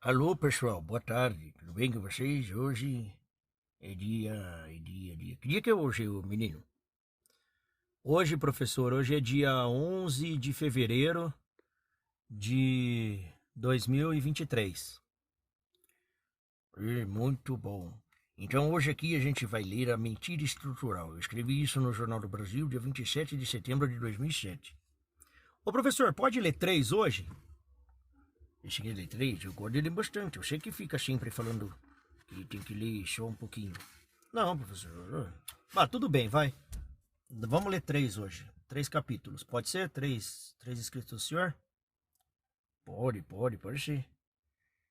Alô, pessoal, boa tarde. Tudo bem com vocês? Hoje é dia. Que dia que é hoje, ô menino? Hoje, professor, hoje é dia 11 de fevereiro de 2023. Muito bom. Então, hoje aqui a gente vai ler A Mentira Estrutural. Eu escrevi isso no Jornal do Brasil, dia 27 de setembro de 2007. Ô, professor, pode ler 3 hoje? Eu cheguei a ler 3, eu gosto de ler bastante. Eu sei que fica sempre falando que tem que ler só um pouquinho. Não, professor. Tudo bem, vai. Vamos ler 3 hoje. 3 capítulos. Pode ser? Três escritos do senhor? Pode ser.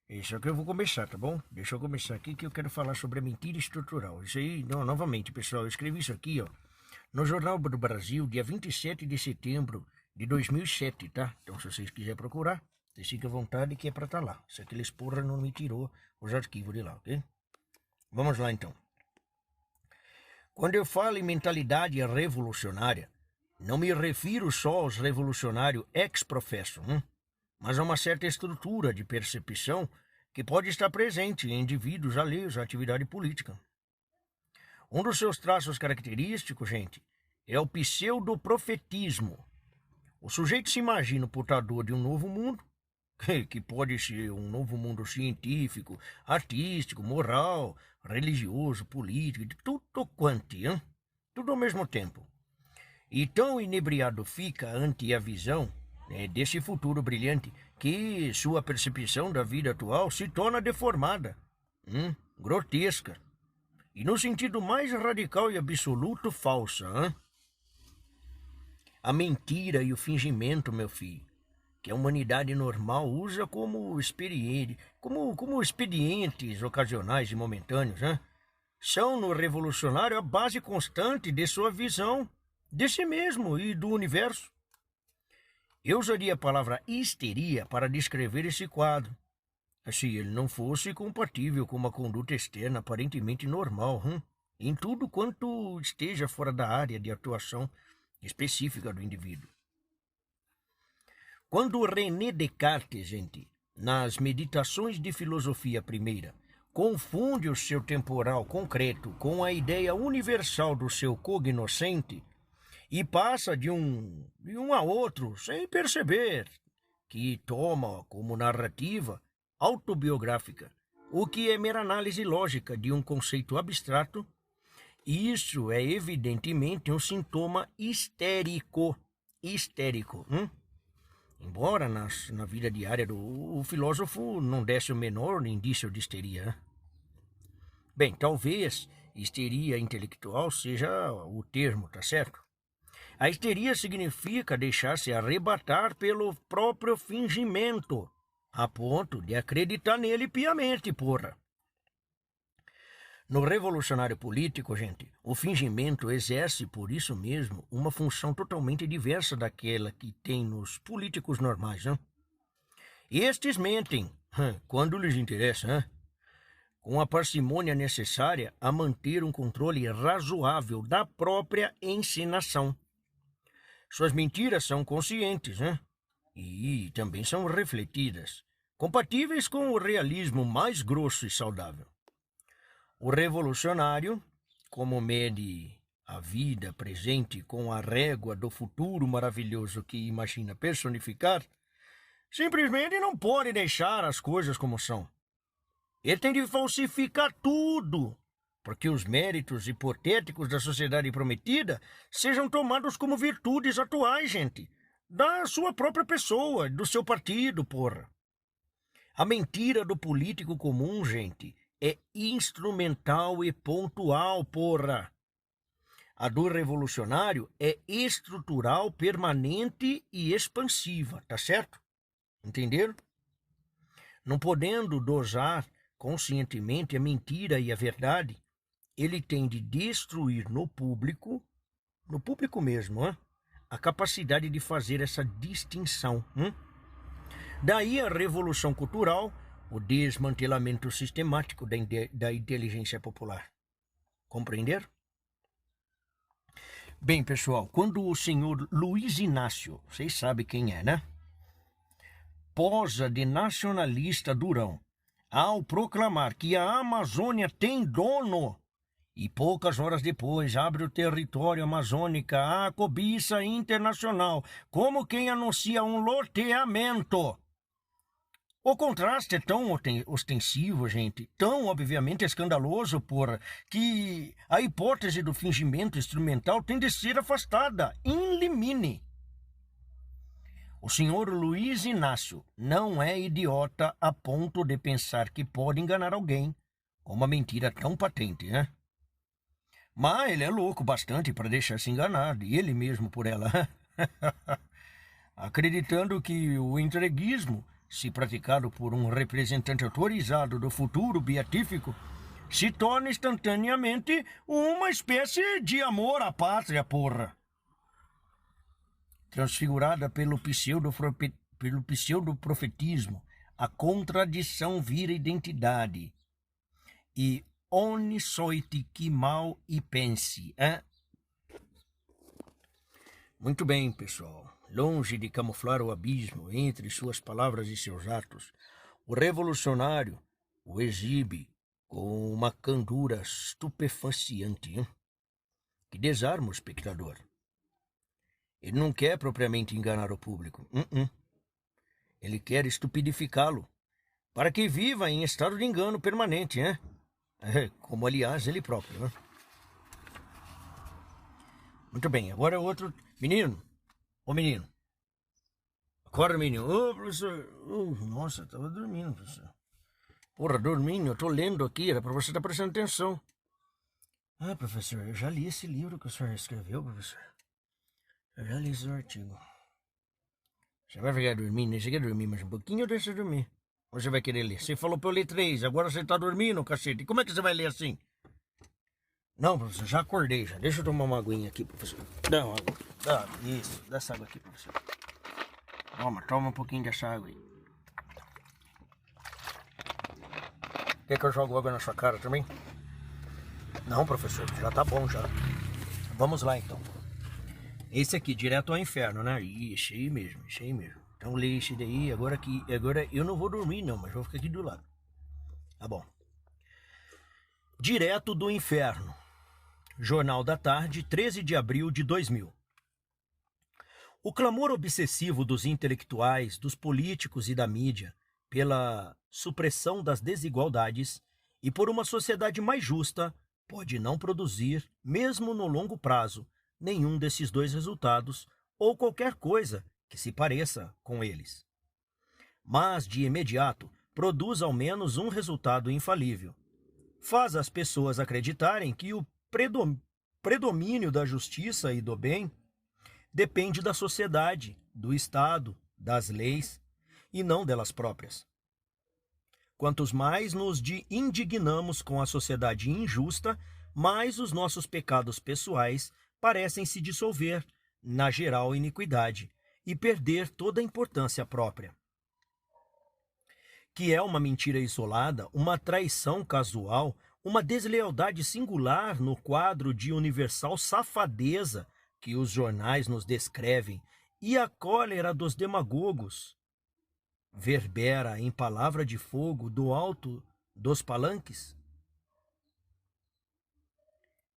Isso é que eu vou começar, tá bom? Deixa eu começar aqui que eu quero falar sobre a mentira estrutural. Isso aí, não, novamente, pessoal, eu escrevi isso aqui, ó, no Jornal do Brasil, dia 27 de setembro de 2007, tá? Então, se vocês quiserem procurar, vocês fiquem à vontade que é pra estar lá. Se aqueles porra não me tirou os arquivos de lá, ok? Vamos lá, então. Quando eu falo em mentalidade revolucionária, não me refiro só aos revolucionários ex-professo, mas a uma certa estrutura de percepção que pode estar presente em indivíduos alheios à atividade política. Um dos seus traços característicos, gente, é o pseudoprofetismo. O sujeito se imagina o portador de um novo mundo, que pode ser um novo mundo científico, artístico, moral, religioso, político, de tudo quanto, tudo ao mesmo tempo. E tão inebriado fica ante a visão desse futuro brilhante que sua percepção da vida atual se torna deformada, grotesca, e no sentido mais radical e absoluto falsa. A mentira e o fingimento, meu filho, que a humanidade normal usa como expedientes ocasionais e momentâneos, são no revolucionário a base constante de sua visão de si mesmo e do universo. Eu usaria a palavra histeria para descrever esse quadro, se ele não fosse compatível com uma conduta externa aparentemente normal, em tudo quanto esteja fora da área de atuação específica do indivíduo. Quando René Descartes, gente, nas Meditações de Filosofia Primeira, confunde o seu temporal concreto com a ideia universal do seu cognoscente e passa de um a outro sem perceber, que toma como narrativa autobiográfica o que é mera análise lógica de um conceito abstrato, isso é evidentemente um sintoma histérico. Embora na vida diária o filósofo não desse o menor indício de histeria. Bem, talvez histeria intelectual seja o termo, tá certo? A histeria significa deixar-se arrebatar pelo próprio fingimento, a ponto de acreditar nele piamente, porra. No revolucionário político, gente, o fingimento exerce, por isso mesmo, uma função totalmente diversa daquela que tem nos políticos normais, Estes mentem, quando lhes interessa, com a parcimônia necessária a manter um controle razoável da própria encenação. Suas mentiras são conscientes, e também são refletidas, compatíveis com o realismo mais grosso e saudável. O revolucionário, como mede a vida presente com a régua do futuro maravilhoso que imagina personificar, simplesmente não pode deixar as coisas como são. Ele tem de falsificar tudo, porque os méritos hipotéticos da sociedade prometida sejam tomados como virtudes atuais, gente, da sua própria pessoa, do seu partido, porra. A mentira do político comum, gente, é instrumental e pontual, porra. A do revolucionário é estrutural, permanente e expansiva, tá certo? Entenderam? Não podendo dosar conscientemente a mentira e a verdade, ele tem de destruir no público mesmo, a capacidade de fazer essa distinção. Daí a revolução cultural, o desmantelamento sistemático da inteligência popular. Compreender? Bem, pessoal, quando o senhor Luiz Inácio, vocês sabem quem é, posa de nacionalista durão ao proclamar que a Amazônia tem dono e poucas horas depois abre o território amazônico à cobiça internacional, como quem anuncia um loteamento. O contraste é tão ostensivo, gente, tão obviamente escandaloso, porra, que a hipótese do fingimento instrumental tem de ser afastada, in limine. O senhor Luiz Inácio não é idiota a ponto de pensar que pode enganar alguém com uma mentira tão patente, né? Mas ele é louco bastante para deixar-se enganar, e ele mesmo por ela. Acreditando que o entreguismo, se praticado por um representante autorizado do futuro beatífico, se torna instantaneamente uma espécie de amor à pátria, porra. Transfigurada pelo pseudo-profetismo, a contradição vira identidade. E Oni soit que mal e pense, hein? Muito bem, pessoal. Longe de camuflar o abismo entre suas palavras e seus atos, o revolucionário o exibe com uma candura estupefaciente, hein? Que desarma o espectador. Ele não quer propriamente enganar o público. Ele quer estupidificá-lo, para que viva em estado de engano permanente, hein? Como, aliás, ele próprio, né? Muito bem, agora outro... Menino! Ô, menino! Acorda, menino! Ô, professor! Nossa, eu tava dormindo, professor. Porra, dormindo, eu tô lendo aqui, era pra você estar prestando atenção. Ah, professor, eu já li esse livro que o senhor escreveu, professor. Eu já li esse artigo. Você vai ficar dormindo? Você quer dormir mais um pouquinho ou deixa eu dormir? Ou você vai querer ler? Você falou pra eu ler 3, agora você tá dormindo, cacete. E como é que você vai ler assim? Não, professor, já acordei já. Deixa eu tomar uma aguinha aqui, professor. Dá uma água. Isso, dá essa água aqui, professor. Toma um pouquinho dessa água aí. Quer que eu jogue água na sua cara também? Não, professor, já tá bom já. Vamos lá, então. Esse aqui, Direto ao Inferno, né? Ixi, aí mesmo. Então lê esse daí, agora eu não vou dormir não, mas vou ficar aqui do lado. Tá bom. Direto do Inferno. Jornal da Tarde, 13 de abril de 2000. O clamor obsessivo dos intelectuais, dos políticos e da mídia pela supressão das desigualdades e por uma sociedade mais justa pode não produzir, mesmo no longo prazo, nenhum desses dois resultados ou qualquer coisa que se pareça com eles. Mas, de imediato, produz ao menos um resultado infalível. Faz as pessoas acreditarem que o predomínio da justiça e do bem depende da sociedade, do Estado, das leis, e não delas próprias. Quantos mais nos indignamos com a sociedade injusta, mais os nossos pecados pessoais parecem se dissolver na geral iniquidade e perder toda a importância própria. Que é uma mentira isolada, uma traição casual, uma deslealdade singular no quadro de universal safadeza que os jornais nos descrevem e a cólera dos demagogos verbera em palavra de fogo do alto dos palanques?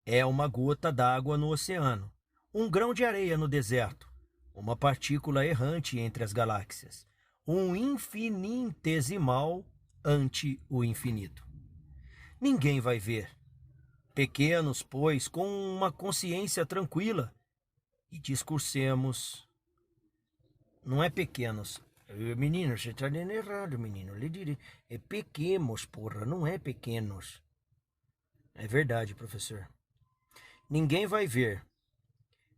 É uma gota d'água no oceano, um grão de areia no deserto, uma partícula errante entre as galáxias, um infinitesimal ante o infinito. Ninguém vai ver. Pequenos, pois, com uma consciência tranquila, e discursemos. Não é pequenos. Menino, você está lendo errado, menino. É pequenos, porra, não é pequenos. É verdade, professor. Ninguém vai ver.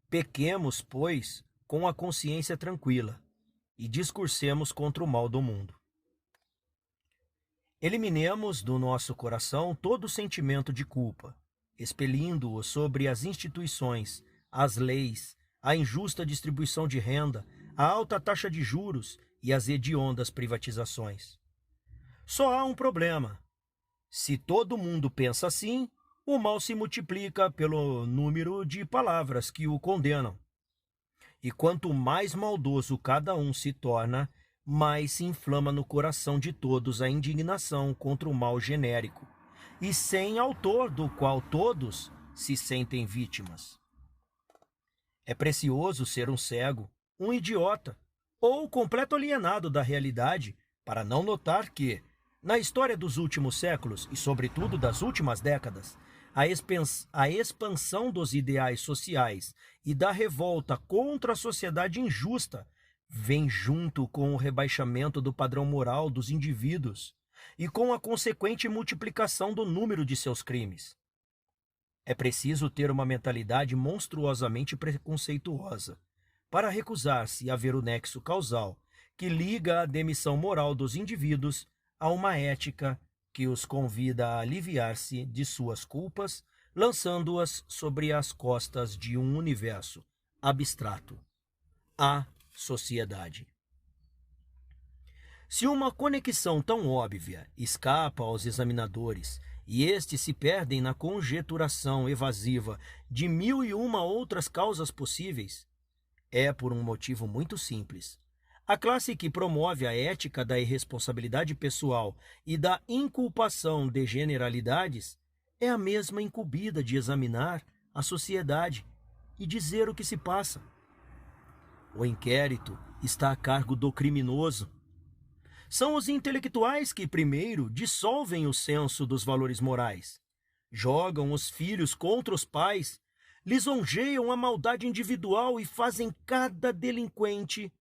Pequemos, pois, com a consciência tranquila, e discursemos contra o mal do mundo. Eliminemos do nosso coração todo sentimento de culpa, expelindo-o sobre as instituições, as leis, a injusta distribuição de renda, a alta taxa de juros e as hediondas privatizações. Só há um problema. Se todo mundo pensa assim, o mal se multiplica pelo número de palavras que o condenam. E quanto mais maldoso cada um se torna, mais se inflama no coração de todos a indignação contra o mal genérico, e sem autor do qual todos se sentem vítimas. É precioso ser um cego, um idiota, ou completo alienado da realidade, para não notar que, na história dos últimos séculos e, sobretudo, das últimas décadas, a expansão dos ideais sociais e da revolta contra a sociedade injusta vem junto com o rebaixamento do padrão moral dos indivíduos e com a consequente multiplicação do número de seus crimes. É preciso ter uma mentalidade monstruosamente preconceituosa para recusar-se a ver o nexo causal que liga a demissão moral dos indivíduos a uma ética que os convida a aliviar-se de suas culpas, lançando-as sobre as costas de um universo abstrato, a sociedade. Se uma conexão tão óbvia escapa aos examinadores e estes se perdem na conjeturação evasiva de 1001 outras causas possíveis, é por um motivo muito simples. A classe que promove a ética da irresponsabilidade pessoal e da inculpação de generalidades é a mesma incumbida de examinar a sociedade e dizer o que se passa. O inquérito está a cargo do criminoso. São os intelectuais que primeiro dissolvem o senso dos valores morais, jogam os filhos contra os pais, lisonjeiam a maldade individual e fazem cada delinquente,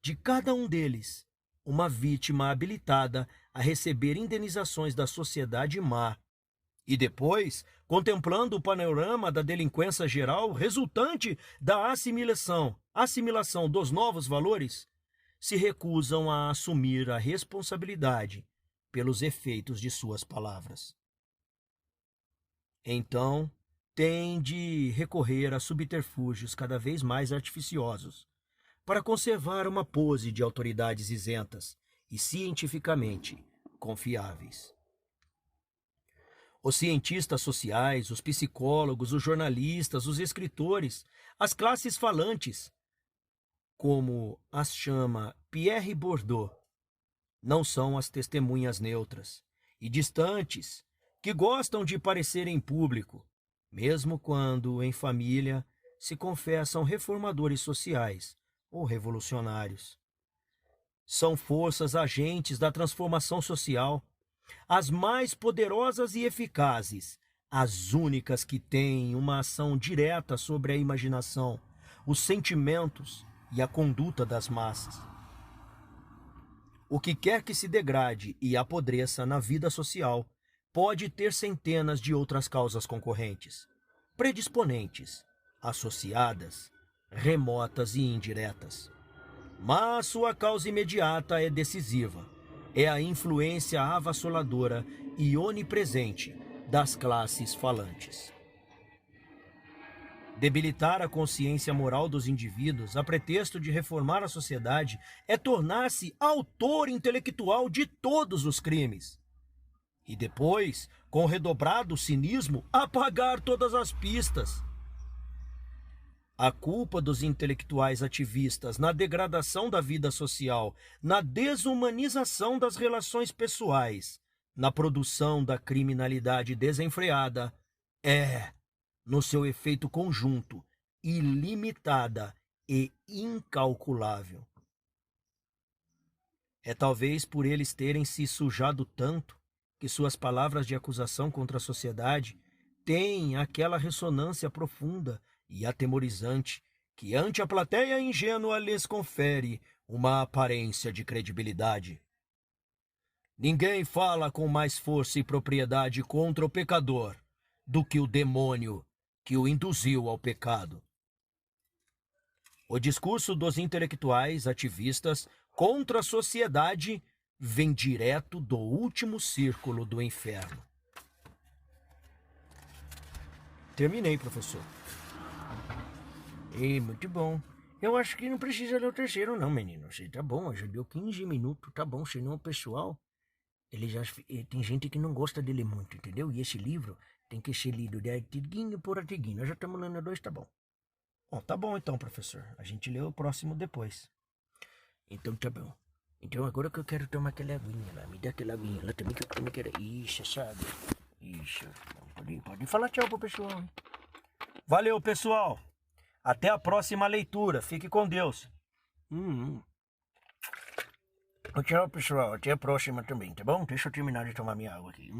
de cada um deles, uma vítima habilitada a receber indenizações da sociedade má. E depois, contemplando o panorama da delinquência geral resultante da assimilação dos novos valores, se recusam a assumir a responsabilidade pelos efeitos de suas palavras. Então, têm de recorrer a subterfúgios cada vez mais artificiosos para conservar uma pose de autoridades isentas e cientificamente confiáveis. Os cientistas sociais, os psicólogos, os jornalistas, os escritores, as classes falantes, como as chama Pierre Bourdieu, não são as testemunhas neutras e distantes que gostam de parecer em público, mesmo quando em família se confessam reformadores sociais ou revolucionários. São forças agentes da transformação social, as mais poderosas e eficazes, as únicas que têm uma ação direta sobre a imaginação, os sentimentos e a conduta das massas. O que quer que se degrade e apodreça na vida social pode ter centenas de outras causas concorrentes, predisponentes, associadas, remotas e indiretas. Mas sua causa imediata é decisiva. É a influência avassaladora e onipresente das classes falantes. Debilitar a consciência moral dos indivíduos a pretexto de reformar a sociedade é tornar-se autor intelectual de todos os crimes. E depois, com redobrado cinismo, apagar todas as pistas. A culpa dos intelectuais ativistas na degradação da vida social, na desumanização das relações pessoais, na produção da criminalidade desenfreada, é, no seu efeito conjunto, ilimitada e incalculável. É talvez por eles terem se sujado tanto que suas palavras de acusação contra a sociedade têm aquela ressonância profunda e atemorizante que ante a plateia ingênua lhes confere uma aparência de credibilidade. Ninguém fala com mais força e propriedade contra o pecador do que o demônio que o induziu ao pecado. O discurso dos intelectuais ativistas contra a sociedade vem direto do último círculo do inferno. Terminei, professor. Muito bom. Eu acho que não precisa ler o terceiro, não, menino. Você tá bom, já deu 15 minutos, tá bom. Senão o pessoal, tem gente que não gosta dele muito, entendeu? E esse livro tem que ser lido de artiguinho por artiguinho. Nós já estamos lendo 2, tá bom. Bom, tá bom então, professor. A gente lê o próximo depois. Então tá bom. Então agora que eu quero tomar aquela aguinha lá, me dá aquela aguinha lá também que eu também quero. Isso, essa água. Isso. Pode falar tchau pro pessoal, hein? Valeu, pessoal. Até a próxima leitura. Fique com Deus. Tchau, pessoal. Até a próxima também, tá bom? Deixa eu terminar de tomar minha água aqui.